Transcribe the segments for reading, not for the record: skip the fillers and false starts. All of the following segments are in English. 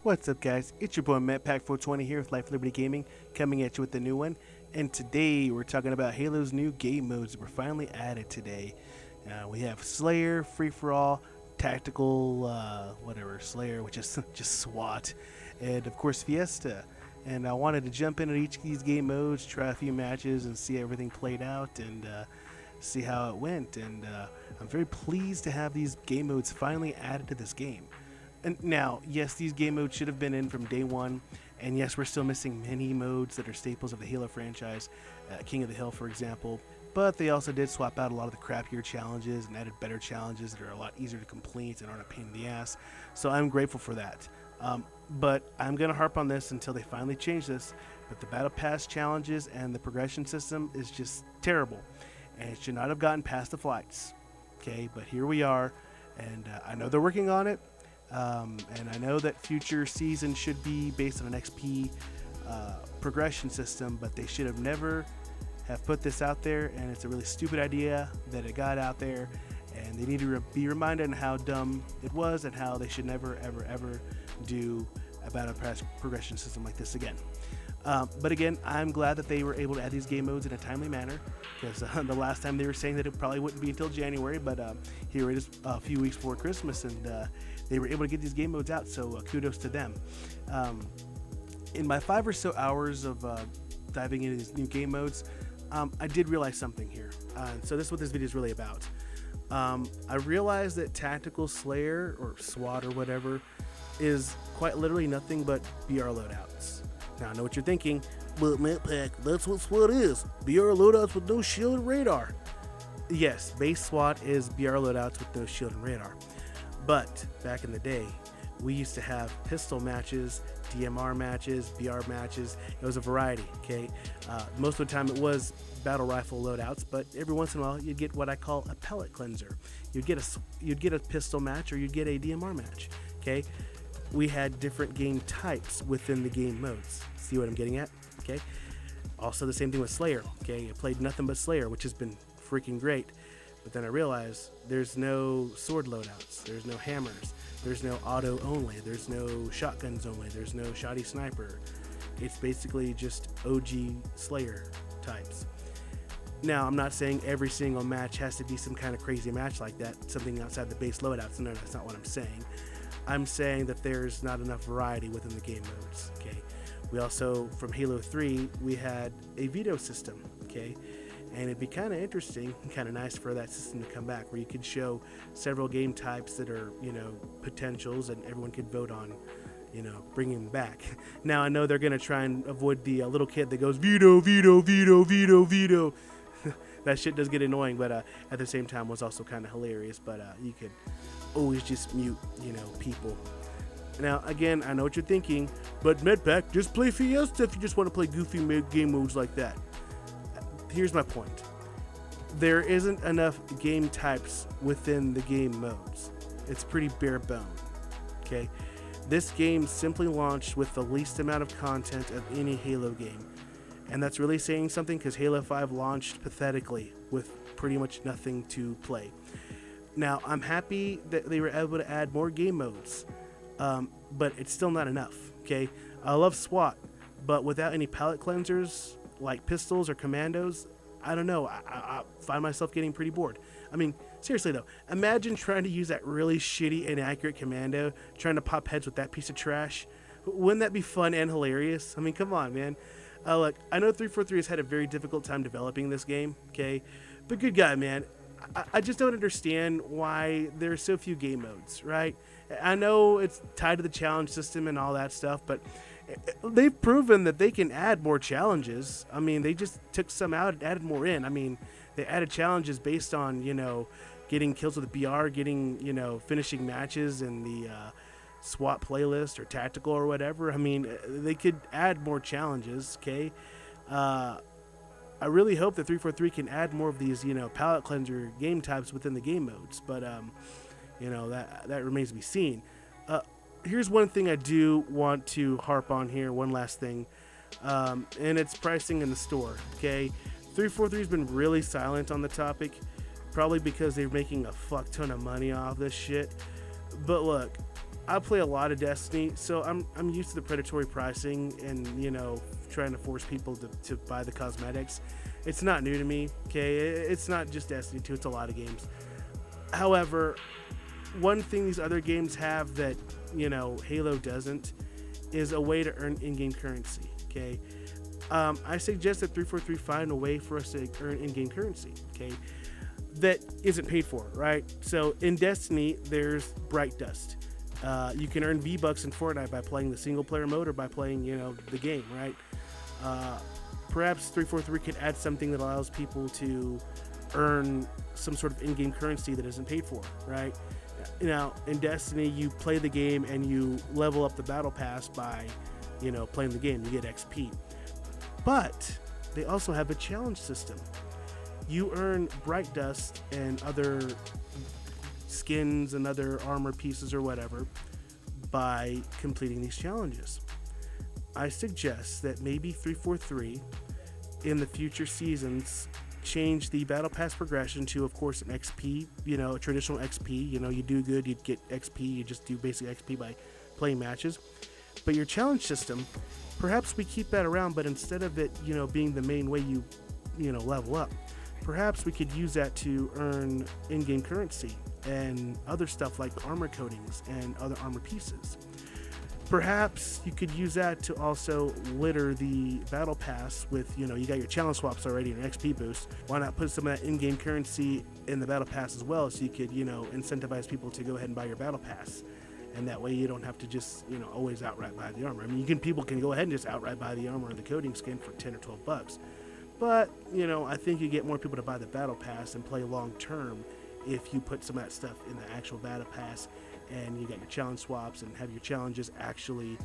What's up, guys? It's your boy MattPack420 here with Life Liberty Gaming, coming at you with a new one. And today we're talking about Halo's new game modes that were finally added today. We have Slayer, Free for All, Tactical, whatever, Slayer, which is just SWAT, and of course Fiesta. And I wanted to jump into each of these game modes, try a few matches, and see everything played out, and see how it went. And I'm very pleased to have these game modes finally added to this game. And now, yes, these game modes should have been in from day one, and yes, we're still missing many modes that are staples of the Halo franchise, King of the Hill, for example. But they also did swap out a lot of the crappier challenges and added better challenges that are a lot easier to complete and aren't a pain in the ass. So I'm grateful for that. But I'm going to harp on this until they finally change this. But the Battle Pass challenges and the progression system is just terrible, and it should not have gotten past the flights. Okay, but here we are, and I know they're working on it. And I know that future seasons should be based on an XP progression system, but they should have never have put this out there, and it's a really stupid idea that it got out there, and they need to be reminded on how dumb it was and how they should never, ever, ever do a battle pass progression system like this again. But again, I'm glad that they were able to add these game modes in a timely manner, because the last time they were saying that it probably wouldn't be until January, but here it is a few weeks before Christmas, and they were able to get these game modes out, so kudos to them. In my 5 or so hours of diving into these new game modes, I did realize something here. So this is what this video is really about. I realized that Tactical Slayer, or SWAT or whatever, is quite literally nothing but BR loadouts. Now I know what you're thinking, but MattPack, that's what SWAT is. BR loadouts with no shield and radar. Yes, base SWAT is BR loadouts with no shield and radar. But back in the day, we used to have pistol matches, DMR matches, BR matches. It was a variety, okay? Most of the time it was battle rifle loadouts, but every once in a while you'd get what I call a pellet cleanser. You'd get a pistol match, or you'd get a DMR match, okay? We had different game types within the game modes. See what I'm getting at? Okay. Also the same thing with Slayer. Okay, I played nothing but Slayer, which has been freaking great. But then I realized there's no sword loadouts, there's no hammers, there's no auto only, there's no shotguns only, there's no shoddy sniper. It's basically just OG Slayer types. Now, I'm not saying every single match has to be some kind of crazy match like that, something outside the base loadouts. No, that's not what I'm saying. I'm saying that there's not enough variety within the game modes, okay? We also, from Halo 3, we had a veto system, okay? And it'd be kind of interesting and kind of nice for that system to come back, where you could show several game types that are, potentials, and everyone could vote on, bringing them back. Now, I know they're going to try and avoid the little kid that goes, veto, veto, veto, veto, veto. That shit does get annoying, but at the same time was also kind of hilarious. But you could always just mute, people. Now, again, I know what you're thinking, but MattPack, just play Fiesta if you just want to play goofy game modes like that. Here's my point. There isn't enough game types within the game modes. It's pretty bare bone, okay? This game simply launched with the least amount of content of any Halo game. And that's really saying something, because Halo 5 launched pathetically with pretty much nothing to play. Now, I'm happy that they were able to add more game modes, but it's still not enough, okay? I love SWAT, but without any palette cleansers like pistols or commandos, I don't know, I find myself getting pretty bored. I mean, seriously though, imagine trying to use that really shitty, inaccurate commando, trying to pop heads with that piece of trash. Wouldn't that be fun and hilarious? I mean, come on, man. Look, I know 343 has had a very difficult time developing this game, okay? But good God, man. I just don't understand why there are so few game modes, right? I know it's tied to the challenge system and all that stuff, but they've proven that they can add more challenges. I mean, they just took some out and added more in. I mean, they added challenges based on, getting kills with the BR, getting, finishing matches in the SWAT playlist or tactical or whatever. I mean, they could add more challenges, okay? I really hope that 343 can add more of these, palette cleanser game types within the game modes, but that remains to be seen. Here's one thing I do want to harp on here, one last thing, and it's pricing in the store, okay? 343 has been really silent on the topic, probably because they're making a fuck ton of money off this shit. But look, I play a lot of Destiny, so I'm used to the predatory pricing and trying to force people to buy the cosmetics. It's not new to me. Okay, it's not just Destiny 2; it's a lot of games. However, one thing these other games have that Halo doesn't is a way to earn in-game currency. Okay, I suggest that 343 find a way for us to earn in-game currency. Okay, that isn't paid for, right? So in Destiny, there's Bright Dust. You can earn V-Bucks in Fortnite by playing the single-player mode or by playing, the game, right? Perhaps 343 could add something that allows people to earn some sort of in-game currency that isn't paid for, right? Now, in Destiny, you play the game and you level up the battle pass by, playing the game. You get XP. But they also have a challenge system. You earn Bright Dust and other skins and other armor pieces or whatever by completing these challenges. I suggest that maybe 343 in the future seasons change the battle pass progression to, of course, an XP, a traditional XP. You do good, you get XP, you just do basic XP by playing matches. But your challenge system, perhaps we keep that around, but instead of it, being the main way you level up, perhaps we could use that to earn in-game currency and other stuff like armor coatings and other armor pieces. Perhaps you could use that to also litter the battle pass with, you got your challenge swaps already and an XP boost. Why not put some of that in-game currency in the battle pass as well, so you could, incentivize people to go ahead and buy your battle pass. And that way you don't have to just, always outright buy the armor. I mean, people can go ahead and just outright buy the armor or the coating skin for 10 or 12 bucks. But, I think you get more people to buy the battle pass and play long term if you put some of that stuff in the actual battle pass and you got your challenge swaps and have your challenges actually,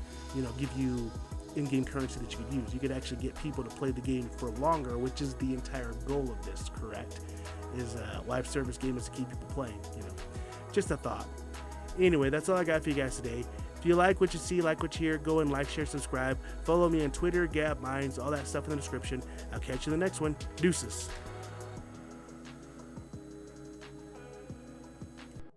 give you in-game currency that you could use. You could actually get people to play the game for longer, which is the entire goal of this, correct? Is a live service game is to keep people playing, Just a thought. Anyway, that's all I got for you guys today. If you like what you see, like what you hear, go and like, share, subscribe. Follow me on Twitter, Gab, Minds, all that stuff in the description. I'll catch you in the next one. Deuces.